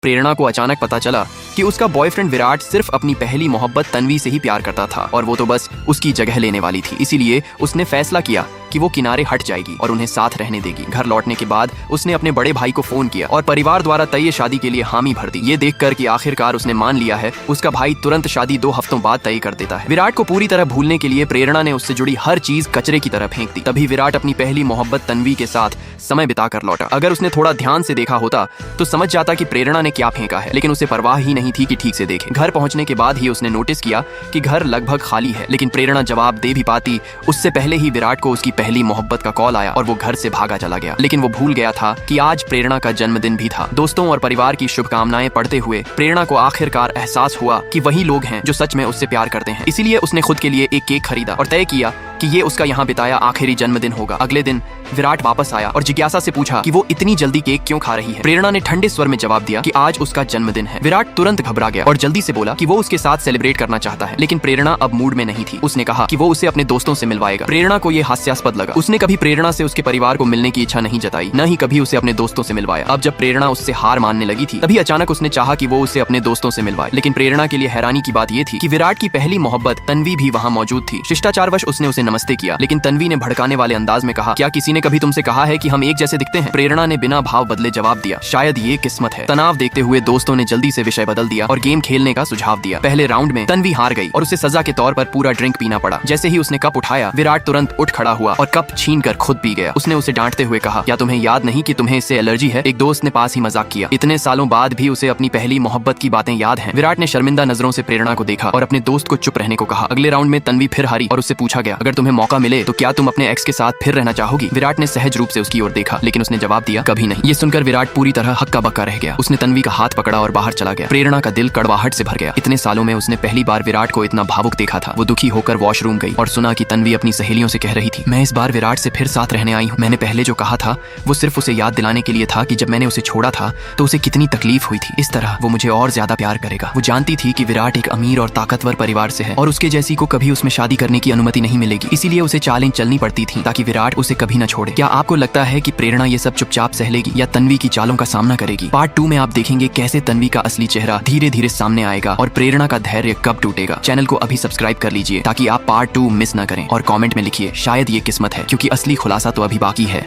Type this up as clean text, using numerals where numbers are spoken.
प्रेरणा को अचानक पता चला कि उसका बॉयफ्रेंड विराट सिर्फ अपनी पहली मोहब्बत तन्वी से ही प्यार करता था और वो तो बस उसकी जगह लेने वाली थी। इसीलिए उसने फैसला किया कि वो किनारे हट जाएगी और उन्हें साथ रहने देगी। घर लौटने के बाद उसने अपने बड़े भाई को फोन किया और परिवार द्वारा तय शादी के लिए हामी भर दी। ये देखकर कि आखिरकार उसने मान लिया है, उसका भाई तुरंत शादी 2 हफ्तों बाद तय कर देता है। विराट को पूरी तरह भूलने के लिए प्रेरणा ने उससे जुड़ी हर चीज कचरे की तरह फेंक दी। तभी विराट अपनी पहली मोहब्बत तन्वी के साथ समय बिताकर लौटा। अगर उसने थोड़ा ध्यान से देखा होता तो समझ जाता कि प्रेरणा ने क्या फेंका है, लेकिन उसे परवाह ही नहीं थी कि ठीक से देखे। घर पहुंचने के बाद ही उसने नोटिस किया कि घर लगभग खाली है, लेकिन प्रेरणा जवाब दे भी पाती उससे पहले ही विराट को उसकी पहली मोहब्बत का कॉल आया और वो घर से भागा चला गया। लेकिन वो भूल गया था कि आज प्रेरणा का जन्मदिन भी था। दोस्तों और परिवार की शुभकामनाएं पढ़ते हुए प्रेरणा को आखिरकार एहसास हुआ कि वही लोग हैं जो सच में उससे प्यार करते हैं। इसीलिए उसने खुद के लिए एक केक खरीदा और तय किया कि ये उसका यहाँ बिताया आखिरी जन्मदिन होगा। अगले दिन विराट वापस आया और जिज्ञासा से पूछा कि वो इतनी जल्दी केक क्यों खा रही है। प्रेरणा ने ठंडे स्वर में जवाब दिया कि आज उसका जन्मदिन है। विराट तुरंत घबरा गया और जल्दी से बोला कि वो उसके साथ सेलिब्रेट करना चाहता है, लेकिन प्रेरणा अब मूड में नहीं थी। उसने कहा कि वो उसे अपने दोस्तों से मिलवाएगा। प्रेरणा को ये हास्यास्पद लगा। उसने कभी प्रेरणा से उसके परिवार को मिलने की इच्छा नहीं जताई, न ही कभी उसे अपने दोस्तों से मिलवाया। अब जब प्रेरणा उससे हार मानने लगी थी तभी अचानक उसने चाहा कि वो उसे अपने दोस्तों से मिलवाए। लेकिन प्रेरणा के लिए हैरानी की बात यह थी कि विराट की पहली मोहब्बत तन्वी भी वहाँ मौजूद थी। शिष्टाचारवश उसने उसे नमस्ते किया, लेकिन तन्वी ने भड़काने वाले अंदाज में कहा, क्या किसी ने कभी तुमसे कहा है कि हम एक जैसे दिखते हैं? प्रेरणा ने बिना भाव बदले जवाब दिया, शायद ये किस्मत है। तनाव देखते हुए दोस्तों ने जल्दी से विषय बदल दिया और गेम खेलने का सुझाव दिया। पहले राउंड में तन्वी हार गई और उसे सजा के तौर पर पूरा ड्रिंक पीना पड़ा। जैसे ही उसने कप उठाया, विराट तुरंत उठ खड़ा हुआ और कप छीनकर खुद पी गया। उसने उसे डांटते हुए कहा, क्या तुम्हें याद नहीं कि तुम्हें इससे एलर्जी है? एक दोस्त ने पास ही मजाक किया। इतने सालों बाद भी उसे अपनी पहली मोहब्बत की बातें याद हैं। विराट ने शर्मिंदा नजरों से प्रेरणा को देखा और अपने दोस्त को चुप रहने को कहा। अगले राउंड में तन्वी फिर हारी और उससे पूछा गया, अगर तुम्हें मौका मिले तो क्या तुम अपने एक्स के साथ फिर रहना चाहोगी? विराट ने सहज रूप से उसकी ओर देखा, लेकिन उसने जवाब दिया, कभी नहीं। ये सुनकर विराट पूरी तरह हक्का बक्का रह गया। उसने तन्वी का हाथ पकड़ा और बाहर चला गया। प्रेरणा का दिल कड़वाहट से भर गया। इतने सालों में उसने पहली बार विराट को इतना भावुक देखा था। वो दुखी होकर वॉशरूम गई और सुना कि तन्वी अपनी सहेलियों से कह रही थी, मैं इस बार विराट से फिर साथ रहने आई हूँ। मैंने पहले जो कहा था वो सिर्फ उसे याद दिलाने के लिए था कि जब मैंने उसे छोड़ा था तो उसे कितनी तकलीफ हुई थी। इस तरह वो मुझे और ज्यादा प्यार करेगा। वो जानती थी कि विराट एक अमीर और ताकतवर परिवार से है और उसके जैसी को कभी उसमें शादी करने की अनुमति नहीं मिलेगी। इसीलिए उसे चालें चलनी पड़ती थी ताकि विराट उसे कभी न छोड़े। क्या आपको लगता है कि प्रेरणा ये सब चुपचाप सह लेगी या तन्वी की चालों का सामना करेगी? पार्ट 2 में आप देखेंगे कैसे तन्वी का असली चेहरा धीरे धीरे सामने आएगा और प्रेरणा का धैर्य कब टूटेगा। चैनल को अभी सब्सक्राइब कर लीजिए ताकि आप पार्ट 2 मिस न करें और कमेंट में लिखिए, शायद ये किस्मत है, क्योंकि असली खुलासा तो अभी बाकी है।